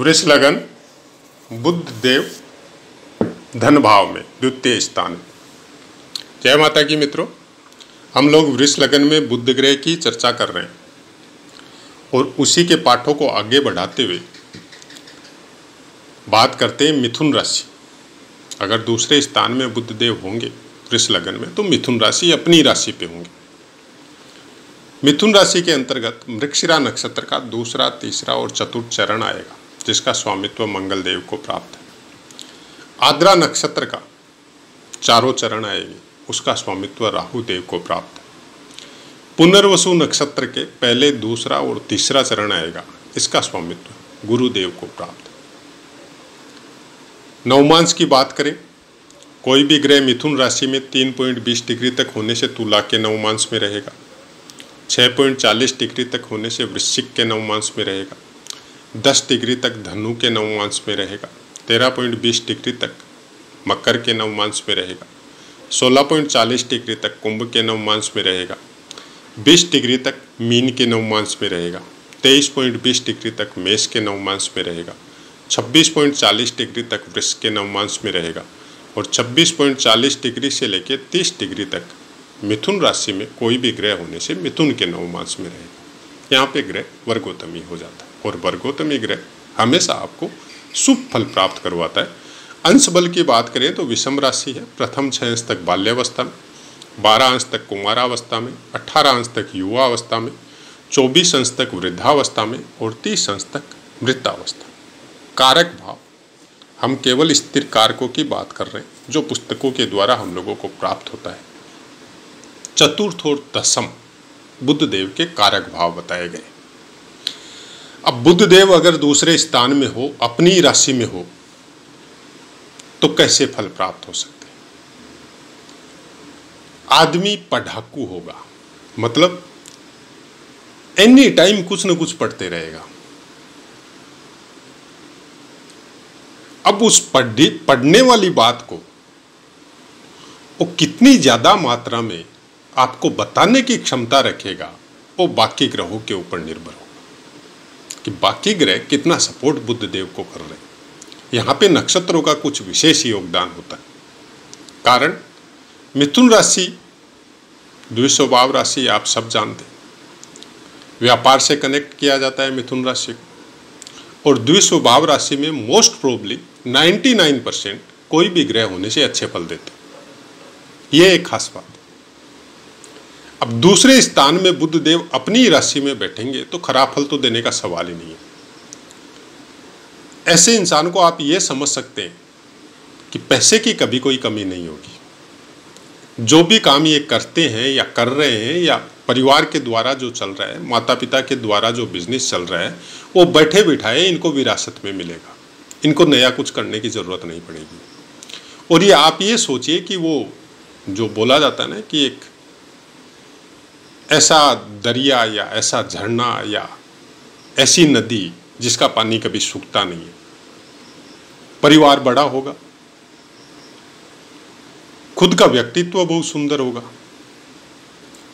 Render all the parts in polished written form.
वृष लगन बुध देव धन भाव में द्वितीय स्थान। जय माता की मित्रों, हम लोग वृष लगन में बुध ग्रह की चर्चा कर रहे हैं और उसी के पाठों को आगे बढ़ाते हुए बात करते हैं मिथुन राशि। अगर दूसरे स्थान में बुध देव होंगे वृष लगन में तो मिथुन राशि अपनी राशि पे होंगे। मिथुन राशि के अंतर्गत मृगशिरा नक्षत्र का दूसरा, तीसरा और चतुर्थ चरण आएगा, जिसका स्वामित्व मंगल देव को प्राप्त है। आद्रा नक्षत्र का चारों चरण आएंगे, उसका स्वामित्व राहु देव को प्राप्त है। पुनर्वसु नक्षत्र के पहले, दूसरा और तीसरा चरण आएगा, इसका स्वामित्व गुरुदेव को प्राप्त है। नवमांश की बात करें, कोई भी ग्रह मिथुन राशि में 3.20 डिग्री तक होने से तुला के नवमांश में रहेगा, 6.40 डिग्री तक होने से वृश्चिक के नवमांश में रहेगा, 10 डिग्री तक धनु के नवमांश में रहेगा, 13.20 डिग्री तक मकर के नवमांश में रहेगा, 16.40 डिग्री तक कुंभ के नवमांश में रहेगा, 20 डिग्री तक मीन के नवमांश में रहेगा, 23.20 डिग्री तक मेष के नवमांश में रहेगा, 26.40 डिग्री तक वृष के नवमांश में रहेगा और 26.40 डिग्री से लेकर 30 डिग्री तक मिथुन राशि में कोई भी ग्रह होने से मिथुन के नवमांश में रहेगा। यहाँ पे ग्रह वर्गोत्तमी हो जाता है और वर्गोत्तमी ग्रह हमेशा आपको शुभ फल प्राप्त करवाता है। अंश बल की बात करें तो विषम राशि है। प्रथम 6 अंश तक बाल्यावस्था में, 12 अंश तक कुमारावस्था में, 18 अंश तक युवावस्था में, 24 अंश तक वृद्धावस्था में और 30 अंश तक मृतावस्था। कारक भाव, हम केवल स्थिर कारकों की बात कर रहे हैं जो पुस्तकों के द्वारा हम लोगों को प्राप्त होता है। चतुर्थ और दशम बुध देव के कारक भाव बताए गए। अब बुध देव अगर दूसरे स्थान में हो, अपनी राशि में हो, तो कैसे फल प्राप्त हो सकते हैं? आदमी पढ़ाकू होगा, मतलब एनी टाइम कुछ न कुछ पढ़ते रहेगा। अब उस पढ़ने वाली बात को वो कितनी ज्यादा मात्रा में आपको बताने की क्षमता रखेगा, वो बाकी ग्रहों के ऊपर निर्भर होगा कि बाकी ग्रह कितना सपोर्ट बुध देव को कर रहे हैं। यहाँ पे नक्षत्रों का कुछ विशेष योगदान होता है। कारण मिथुन राशि द्विस्वभाव राशि, आप सब जानते हैं। व्यापार से कनेक्ट किया जाता है मिथुन राशि को और द्विस्वभाव राशि में मोस्ट प्रोबेबली 99% कोई भी ग्रह होने से अच्छे फल देते हैं। ये एक खास बात। अब दूसरे स्थान में बुध देव अपनी राशि में बैठेंगे तो खराब फल तो देने का सवाल ही नहीं है। ऐसे इंसान को आप ये समझ सकते हैं कि पैसे की कभी कोई कमी नहीं होगी। जो भी काम ये करते हैं या कर रहे हैं या परिवार के द्वारा जो चल रहा है, माता पिता के द्वारा जो बिजनेस चल रहा है, वो बैठे बिठाए इनको विरासत में मिलेगा। इनको नया कुछ करने की ज़रूरत नहीं पड़ेगी। और ये आप ये सोचिए कि वो जो बोला जाता है ना कि एक ऐसा दरिया या ऐसा झरना या ऐसी नदी जिसका पानी कभी सूखता नहीं है। परिवार बड़ा होगा, खुद का व्यक्तित्व बहुत सुंदर होगा,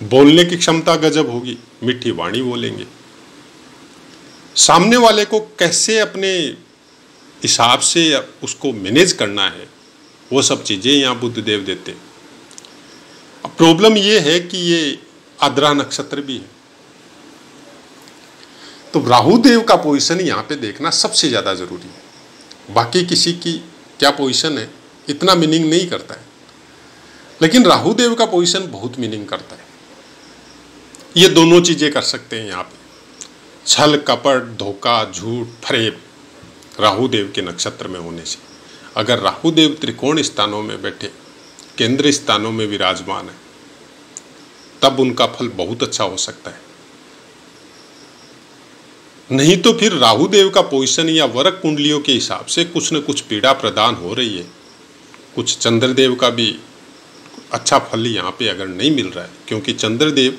बोलने की क्षमता गजब होगी, मीठी वाणी बोलेंगे, सामने वाले को कैसे अपने हिसाब से उसको मैनेज करना है, वो सब चीजें यहाँ बुध देव देते हैं। अब प्रॉब्लम ये है कि ये आद्रा नक्षत्र भी है, तो राहु देव का पोजीशन यहाँ पे देखना सबसे ज्यादा जरूरी है। बाकी किसी की क्या पोजीशन है इतना मीनिंग नहीं करता है, लेकिन राहु देव का पोजीशन बहुत मीनिंग करता है। ये दोनों चीजें कर सकते हैं यहाँ पे, छल कपट धोखा झूठ फरेब राहु देव के नक्षत्र में होने से। अगर राहु देव त्रिकोण स्थानों में बैठे, केंद्र स्थानों में विराजमान है, तब उनका फल बहुत अच्छा हो सकता है। नहीं तो फिर राहु देव का पोजीशन या वर्ग कुंडलियों के हिसाब से कुछ न कुछ पीड़ा प्रदान हो रही है। कुछ चंद्रदेव का भी अच्छा फल यहाँ पे अगर नहीं मिल रहा है, क्योंकि चंद्रदेव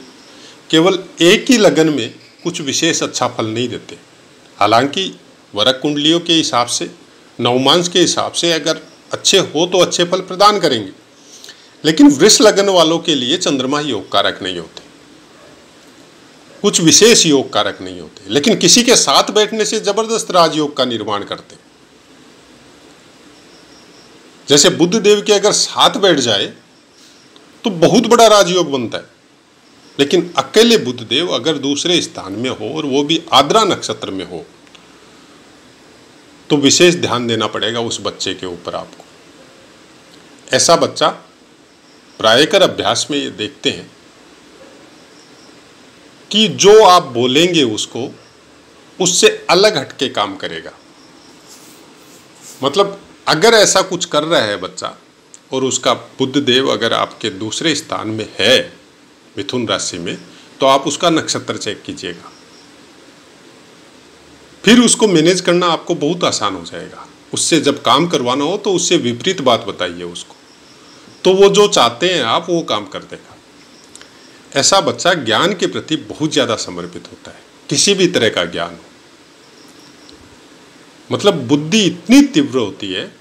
केवल एक ही लगन में कुछ विशेष अच्छा फल नहीं देते। हालांकि वर्ग कुंडलियों के हिसाब से, नवमांश के हिसाब से अगर अच्छे हो तो अच्छे फल प्रदान करेंगे, लेकिन वृष लगन वालों के लिए चंद्रमा योग कारक नहीं होते। कुछ विशेष योग कारक नहीं होते, लेकिन किसी के साथ बैठने से जबरदस्त राजयोग का निर्माण करते हैं। जैसे बुध देव के अगर साथ बैठ जाए तो बहुत बड़ा राजयोग बनता है, लेकिन अकेले बुध देव अगर दूसरे स्थान में हो और वो भी आद्रा नक्षत्र में हो तो विशेष ध्यान देना पड़ेगा उस बच्चे के ऊपर आपको। ऐसा बच्चा प्रायकर अभ्यास में ये देखते हैं कि जो आप बोलेंगे उसको उससे अलग हटके काम करेगा। मतलब अगर ऐसा कुछ कर रहा है बच्चा और उसका बुध देव अगर आपके दूसरे स्थान में है मिथुन राशि में, तो आप उसका नक्षत्र चेक कीजिएगा, फिर उसको मैनेज करना आपको बहुत आसान हो जाएगा। उससे जब काम करवाना हो तो उससे विपरीत बात बताइए उसको, तो वो जो चाहते हैं आप वो काम कर देगा। ऐसा बच्चा ज्ञान के प्रति बहुत ज़्यादा समर्पित होता है, किसी भी तरह का ज्ञान हो। मतलब बुद्धि इतनी तीव्र होती है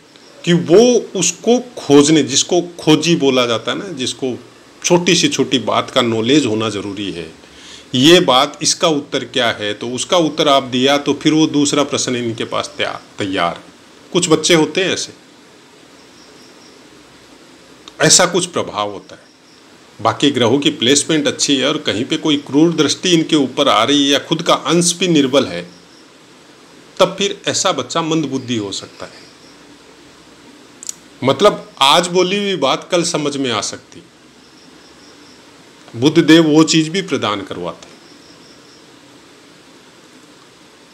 कि वो उसको खोजने, जिसको खोजी बोला जाता है ना, जिसको छोटी से छोटी बात का नॉलेज होना जरूरी है, ये बात इसका उत्तर क्या है, तो उसका उत्तर आप दिया तो फिर वो दूसरा प्रश्न इनके पास तैयार है। कुछ बच्चे होते हैं ऐसा कुछ प्रभाव होता है। बाकी ग्रहों की प्लेसमेंट अच्छी है और कहीं पे कोई क्रूर दृष्टि इनके ऊपर आ रही है या खुद का अंश भी निर्बल है, तब फिर ऐसा बच्चा मंदबुद्धि हो सकता है। मतलब आज बोली हुई बात कल समझ में आ सकती। बुध देव वो चीज भी प्रदान करवाते।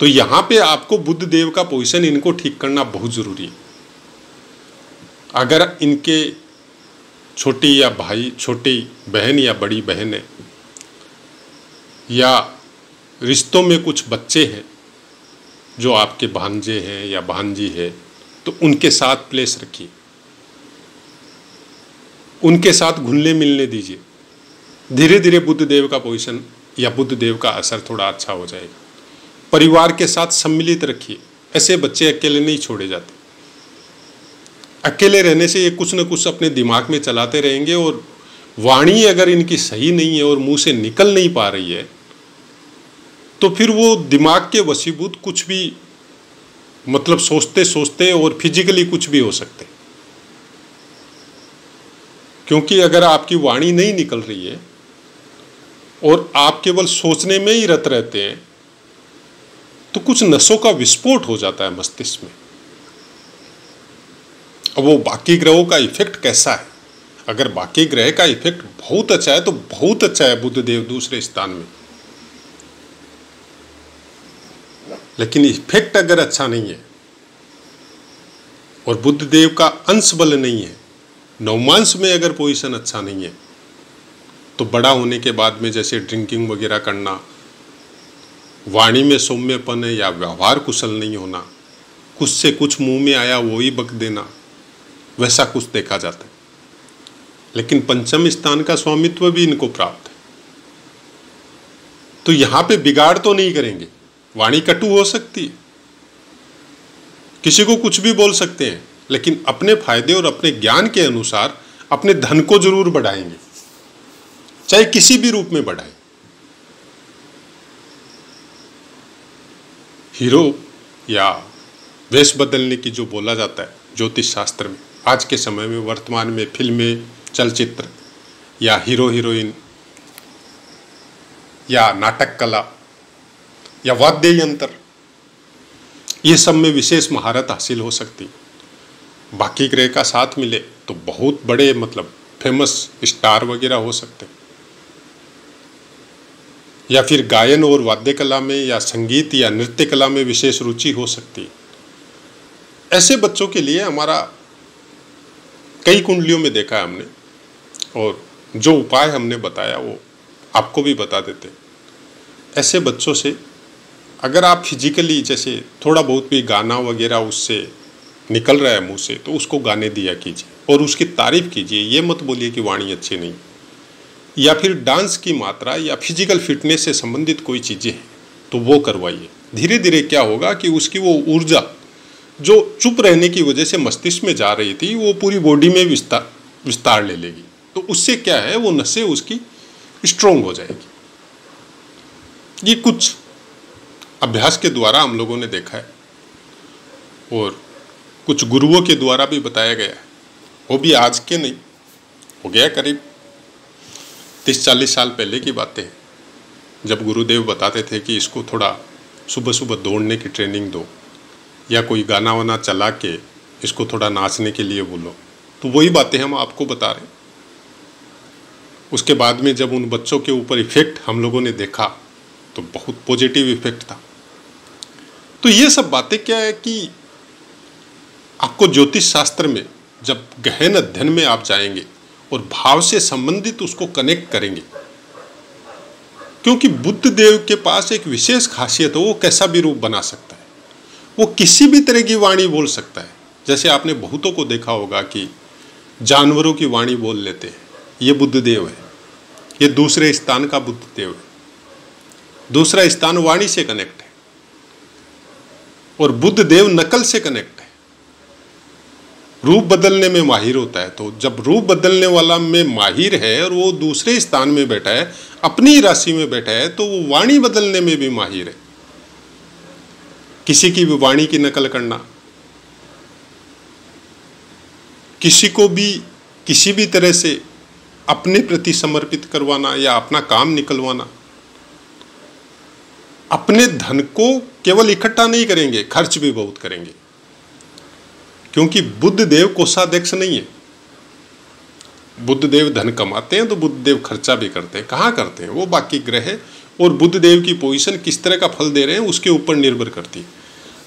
तो यहां पे आपको बुध देव का पोजीशन इनको ठीक करना बहुत जरूरी है। अगर इनके छोटी या भाई, छोटी बहन या बड़ी बहन है, या रिश्तों में कुछ बच्चे हैं जो आपके भांजे हैं या भांजी है, तो उनके साथ प्लेस रखिए, उनके साथ घुलने मिलने दीजिए। धीरे धीरे बुध देव का पोजीशन या बुध देव का असर थोड़ा अच्छा हो जाएगा। परिवार के साथ सम्मिलित रखिए। ऐसे बच्चे अकेले नहीं छोड़े जाते। अकेले रहने से ये कुछ न कुछ अपने दिमाग में चलाते रहेंगे, और वाणी अगर इनकी सही नहीं है और मुंह से निकल नहीं पा रही है, तो फिर वो दिमाग के वशीभूत कुछ भी मतलब सोचते सोचते और फिजिकली कुछ भी हो सकते। क्योंकि अगर आपकी वाणी नहीं निकल रही है और आप केवल सोचने में ही रत रहते हैं, तो कुछ नसों का विस्फोट हो जाता है मस्तिष्क में। अब वो बाकी ग्रहों का इफेक्ट कैसा है? अगर बाकी ग्रह का इफेक्ट बहुत अच्छा है तो बहुत अच्छा है बुध देव दूसरे स्थान में, लेकिन इफेक्ट अगर अच्छा नहीं है और बुध देव का अंश बल नहीं है, नवमांश में अगर पोजीशन अच्छा नहीं है, तो बड़ा होने के बाद में जैसे ड्रिंकिंग वगैरह करना, वाणी में सौम्यपन है या व्यवहार कुशल नहीं होना, कुछ से कुछ मुंह में आया वो ही बक देना, वैसा कुछ देखा जाता है। लेकिन पंचम स्थान का स्वामित्व भी इनको प्राप्त है, तो यहां पे बिगाड़ तो नहीं करेंगे। वाणी कटु हो सकती है, किसी को कुछ भी बोल सकते हैं, लेकिन अपने फायदे और अपने ज्ञान के अनुसार अपने धन को जरूर बढ़ाएंगे, चाहे किसी भी रूप में बढ़ाएं। हीरो या वेश बदलने की जो बोला जाता है ज्योतिष शास्त्र में, आज के समय में वर्तमान में फिल्में, चलचित्र या हीरो हीरोइन या नाटक कला या वाद्य यंत्र, ये सब में विशेष महारत हासिल हो सकती। बाकी ग्रह का साथ मिले तो बहुत बड़े मतलब फेमस स्टार वगैरह हो सकते, या फिर गायन और वाद्य कला में या संगीत या नृत्य कला में विशेष रुचि हो सकती है। ऐसे बच्चों के लिए हमारा कई कुंडलियों में देखा है हमने, और जो उपाय हमने बताया वो आपको भी बता देते। ऐसे बच्चों से अगर आप फिजिकली जैसे थोड़ा बहुत भी गाना वगैरह उससे निकल रहा है मुंह से, तो उसको गाने दिया कीजिए और उसकी तारीफ कीजिए। ये मत बोलिए कि वाणी अच्छी नहीं। या फिर डांस की मात्रा या फिजिकल फिटनेस से संबंधित कोई चीज़ें हैं तो वो करवाइए। धीरे धीरे क्या होगा कि उसकी वो ऊर्जा जो चुप रहने की वजह से मस्तिष्क में जा रही थी, वो पूरी बॉडी में विस्तार ले लेगी। तो उससे क्या है, वो नसें उसकी स्ट्रोंग हो जाएगी। ये कुछ अभ्यास के द्वारा हम लोगों ने देखा है और कुछ गुरुओं के द्वारा भी बताया गया है। वो भी आज के नहीं, हो गया करीब 30-40 साल पहले की बातें हैं, जब गुरुदेव बताते थे कि इसको थोड़ा सुबह सुबह दौड़ने की ट्रेनिंग दो या कोई गाना वाना चला के इसको थोड़ा नाचने के लिए बोलो। तो वही बातें हम आपको बता रहे हैं। उसके बाद में जब उन बच्चों के ऊपर इफेक्ट हम लोगों ने देखा तो बहुत पॉजिटिव इफेक्ट था। तो ये सब बातें क्या है कि आपको ज्योतिष शास्त्र में जब गहन अध्ययन में आप जाएंगे और भाव से संबंधित उसको कनेक्ट करेंगे, क्योंकि बुद्ध देव के पास एक विशेष खासियत है, वो कैसा भी रूप बना सकता है, वो किसी भी तरह की वाणी बोल सकता है। जैसे आपने बहुतों को देखा होगा कि जानवरों की वाणी बोल लेते हैं, ये बुद्ध देव है, ये दूसरे स्थान का बुद्ध देव है। दूसरा स्थान वाणी से कनेक्ट है और बुद्ध देव नकल से कनेक्ट है, रूप बदलने में माहिर होता है। तो जब रूप बदलने वाला में माहिर है और वो दूसरे स्थान में बैठा है, अपनी राशि में बैठा है, तो वो वाणी बदलने में भी माहिर है। किसी की भी वाणी की नकल करना, किसी को भी किसी भी तरह से अपने प्रति समर्पित करवाना या अपना काम निकलवाना। अपने धन को केवल इकट्ठा नहीं करेंगे, खर्च भी बहुत करेंगे, क्योंकि बुद्ध देव कोषाध्यक्ष नहीं है। बुद्ध देव धन कमाते हैं तो बुद्ध देव खर्चा भी करते हैं। कहाँ करते हैं वो बाकी ग्रह है, और बुद्ध देव की पोजीशन किस तरह का फल दे रहे हैं उसके ऊपर निर्भर करती है।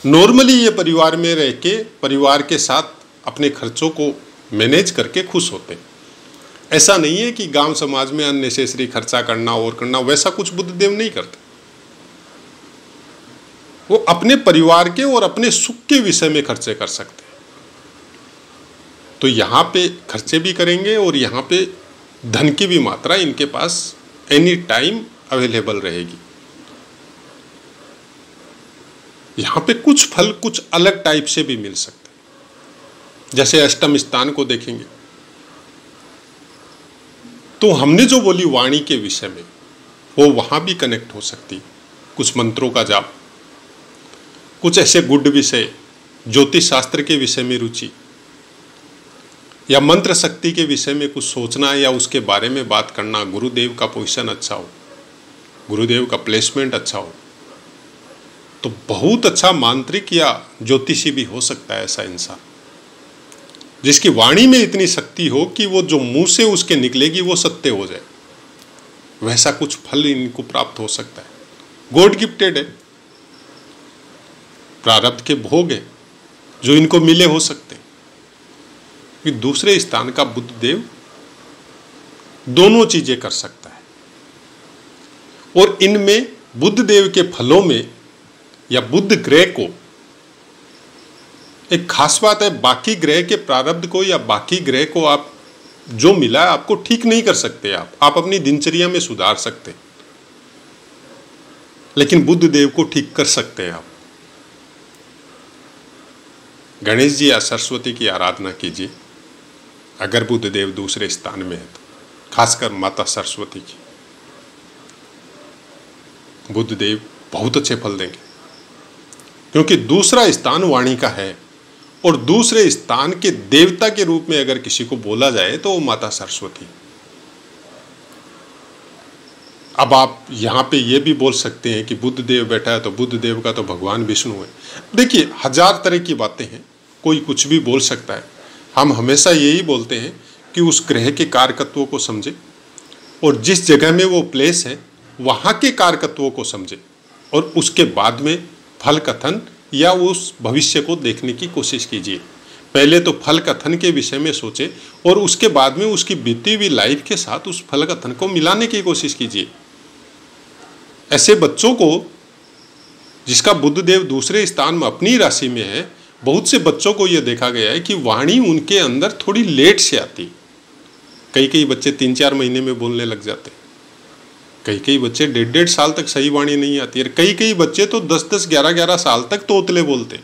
नॉर्मली ये परिवार में रह के परिवार के साथ अपने खर्चों को मैनेज करके खुश होते हैं। ऐसा नहीं है कि गांव समाज में अननेसेसरी खर्चा करना और करना, वैसा कुछ बुद्ध देव नहीं करते। वो अपने परिवार के और अपने सुख के विषय में खर्चे कर सकते हैं। तो यहाँ पे खर्चे भी करेंगे और यहाँ पे धन की भी मात्रा इनके पास एनी टाइम अवेलेबल रहेगी। यहाँ पे कुछ फल कुछ अलग टाइप से भी मिल सकते हैं। जैसे अष्टम स्थान को देखेंगे तो हमने जो बोली वाणी के विषय में, वो वहाँ भी कनेक्ट हो सकती है। कुछ मंत्रों का जाप, कुछ ऐसे गुड विषय, ज्योतिष शास्त्र के विषय में रुचि, या मंत्र शक्ति के विषय में कुछ सोचना या उसके बारे में बात करना। गुरुदेव का पोजीशन अच्छा हो, गुरुदेव का प्लेसमेंट अच्छा हो, तो बहुत अच्छा मांत्रिक या ज्योतिषी भी हो सकता है ऐसा इंसान, जिसकी वाणी में इतनी शक्ति हो कि वो जो मुंह से उसके निकलेगी वो सत्य हो जाए। वैसा कुछ फल इनको प्राप्त हो सकता है। गॉड गिफ्टेड है, प्रारब्ध के भोग है जो इनको मिले हो सकते हैं। कि दूसरे स्थान का बुद्ध देव दोनों चीजें कर सकता है, और इनमें बुद्ध देव के फलों में या बुद्ध ग्रह को एक खास बात है, बाकी ग्रह के प्रारब्ध को या बाकी ग्रह को आप जो मिला है आपको ठीक नहीं कर सकते। आप अपनी दिनचर्या में सुधार सकते, लेकिन बुद्ध देव को ठीक कर सकते हैं आप। गणेश जी या सरस्वती की आराधना कीजिए अगर बुद्ध देव दूसरे स्थान में है तो, खासकर माता सरस्वती की। बुद्ध देव बहुत अच्छे फल देंगे, क्योंकि दूसरा स्थान वाणी का है, और दूसरे स्थान के देवता के रूप में अगर किसी को बोला जाए तो वो माता सरस्वती। अब आप यहाँ पे ये भी बोल सकते हैं कि बुद्ध देव बैठा है तो बुद्ध देव का तो भगवान विष्णु है। देखिए, 1000 तरह की बातें हैं, कोई कुछ भी बोल सकता है। हम हमेशा यही बोलते हैं कि उस ग्रह के कारकत्वों को समझे, और जिस जगह में वो प्लेस है वहाँ के कारकत्वों को समझे, और उसके बाद में फल कथन या उस भविष्य को देखने की कोशिश कीजिए। पहले तो फल कथन के विषय में सोचे, और उसके बाद में उसकी बीती हुई लाइफ के साथ उस फल कथन को मिलाने की कोशिश कीजिए। ऐसे बच्चों को, जिसका बुद्ध देव दूसरे स्थान में अपनी राशि में है, बहुत से बच्चों को यह देखा गया है कि वाणी उनके अंदर थोड़ी लेट से आती। कई बच्चे 3-4 महीने में बोलने लग जाते, कई बच्चे 1.5 साल तक सही वाणी नहीं आती, और कई बच्चे तो 10-10, 11-11 साल तक तोतले बोलते।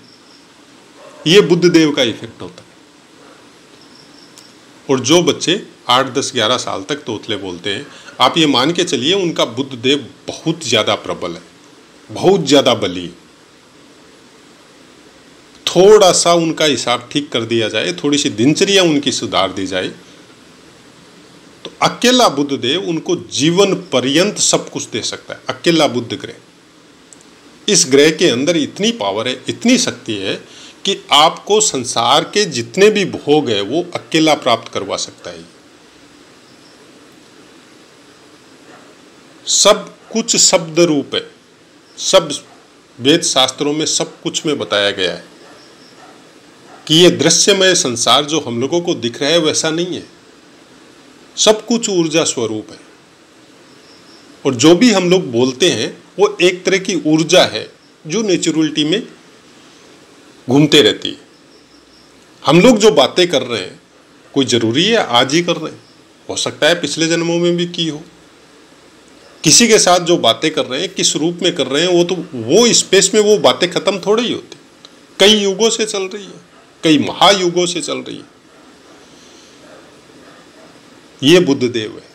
ये बुद्ध देव का इफेक्ट होता है। और जो बच्चे 8, 10, 11 साल तक तोतले बोलते हैं, आप ये मान के चलिए उनका बुद्ध देव बहुत ज़्यादा प्रबल है, बहुत ज़्यादा बली। थोड़ा सा उनका हिसाब ठीक कर दिया जाए, थोड़ी सी दिनचर्या उनकी सुधार दी जाए, तो अकेला बुद्ध देव उनको जीवन पर्यंत सब कुछ दे सकता है। अकेला बुद्ध ग्रह, इस ग्रह के अंदर इतनी पावर है, इतनी शक्ति है कि आपको संसार के जितने भी भोग है वो अकेला प्राप्त करवा सकता है। सब कुछ शब्द रूप है, सब वेद शास्त्रों में सब कुछ में बताया गया है कि ये दृश्यमय संसार जो हम लोगों को दिख रहा है वैसा नहीं है, सब कुछ ऊर्जा स्वरूप है। और जो भी हम लोग बोलते हैं वो एक तरह की ऊर्जा है जो नेचुरलिटी में घूमते रहती है। हम लोग जो बातें कर रहे हैं कोई ज़रूरी है आज ही कर रहे हैं, हो सकता है पिछले जन्मों में भी की हो। किसी के साथ जो बातें कर रहे हैं किस रूप में कर रहे हैं, वो स्पेस में वो बातें खत्म थोड़ी ही होती, कई युगों से चल रही है, कई महायुगों से चल रही है। ये बुद्ध देव है।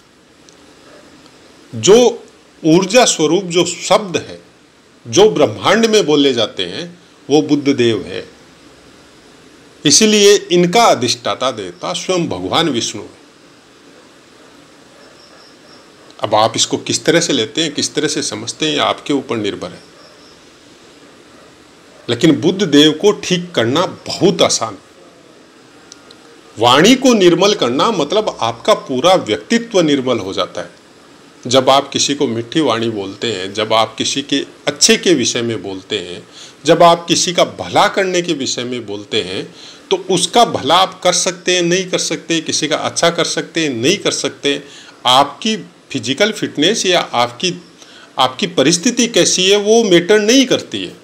जो ऊर्जा स्वरूप जो शब्द है जो ब्रह्मांड में बोले जाते हैं वो बुद्ध देव है। इसलिए इनका अधिष्ठाता देवता स्वयं भगवान विष्णु है। अब आप इसको किस तरह से लेते हैं, किस तरह से समझते हैं, ये आपके ऊपर निर्भर है। लेकिन बुद्ध देव को ठीक करना बहुत आसान है। वाणी को निर्मल करना मतलब आपका पूरा व्यक्तित्व निर्मल हो जाता है। जब आप किसी को मीठी वाणी बोलते हैं, जब आप किसी के अच्छे के विषय में बोलते हैं, जब आप किसी का भला करने के विषय में बोलते हैं, तो उसका भला आप कर सकते हैं, नहीं कर सकते, किसी का अच्छा कर सकते हैं, नहीं कर सकते। आपकी फिजिकल फिटनेस या आपकी परिस्थिति कैसी है वो मैटर नहीं करती है।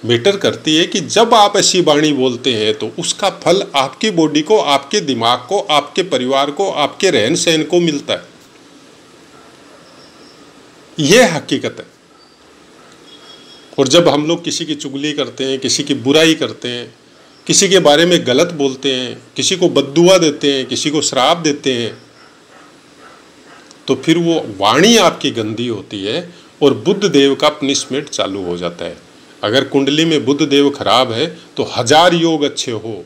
मैटर करती है कि जब आप ऐसी वाणी बोलते हैं तो उसका फल आपकी बॉडी को, आपके दिमाग को, आपके परिवार को, आपके रहन सहन को मिलता है। यह हकीकत है। और जब हम लोग किसी की चुगली करते हैं, किसी की बुराई करते हैं, किसी के बारे में गलत बोलते हैं, किसी को बद्दुआ देते हैं, किसी को श्राप देते हैं, तो फिर वो वाणी आपकी गंदी होती है और बुद्ध देव का पनिशमेंट चालू हो जाता है। अगर कुंडली में बुद्ध देव खराब है तो 1000 योग अच्छे हो,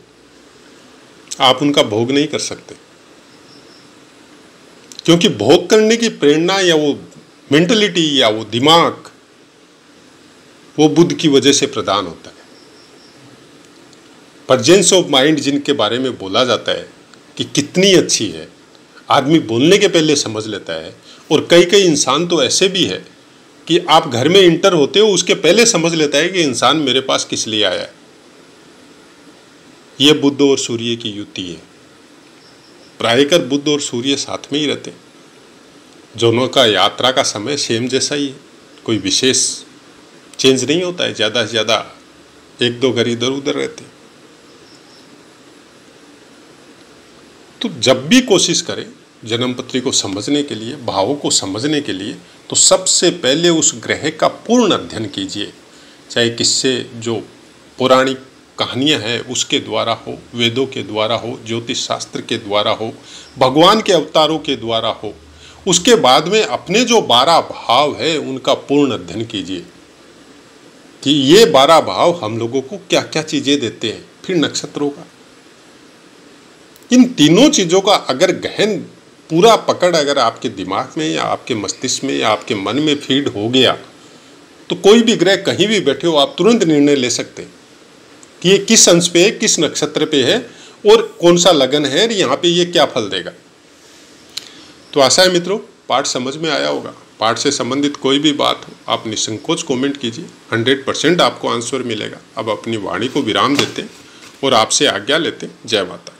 आप उनका भोग नहीं कर सकते। क्योंकि भोग करने की प्रेरणा या वो मेंटलिटी या वो दिमाग वो बुद्ध की वजह से प्रदान होता है। प्रेजेंस ऑफ माइंड जिनके बारे में बोला जाता है कि कितनी अच्छी है, आदमी बोलने के पहले समझ लेता है। और कई कई इंसान तो ऐसे भी है कि आप घर में इंटर होते हो उसके पहले समझ लेता है कि इंसान मेरे पास किस लिए आया है। यह बुद्ध और सूर्य की युति है। प्रायकर बुद्ध और सूर्य साथ में ही रहते हैं। दोनों का यात्रा का समय सेम जैसा ही है, कोई विशेष चेंज नहीं होता है। ज़्यादा से ज़्यादा 1-2 घर इधर उधर रहते। तो जब भी कोशिश करें जन्मपत्री को समझने के लिए, भावों को समझने के लिए, तो सबसे पहले उस ग्रह का पूर्ण अध्ययन कीजिए। चाहे किससे जो पौराणिक कहानियाँ हैं उसके द्वारा हो, वेदों के द्वारा हो, ज्योतिष शास्त्र के द्वारा हो, भगवान के अवतारों के द्वारा हो। उसके बाद में अपने जो 12 भाव है उनका पूर्ण अध्ययन कीजिए कि ये 12 भाव हम लोगों को क्या क्या चीज़ें देते हैं। फिर नक्षत्रों का, इन तीनों चीज़ों का अगर गहन पूरा पकड़ अगर आपके दिमाग में या आपके मस्तिष्क में या आपके मन में फीड हो गया तो कोई भी ग्रह कहीं भी बैठे हो आप तुरंत निर्णय ले सकते हैं कि ये किस अंश पे है, किस नक्षत्र पे है और कौन सा लगन है और यहाँ पे ये क्या फल देगा। तो आशा है मित्रों पाठ समझ में आया होगा। पाठ से संबंधित कोई भी बात हो आप निसंकोच कमेंट कीजिए, 100% आपको आंसर मिलेगा। अब अपनी वाणी को विराम देते और आपसे आज्ञा लेते। जय माता।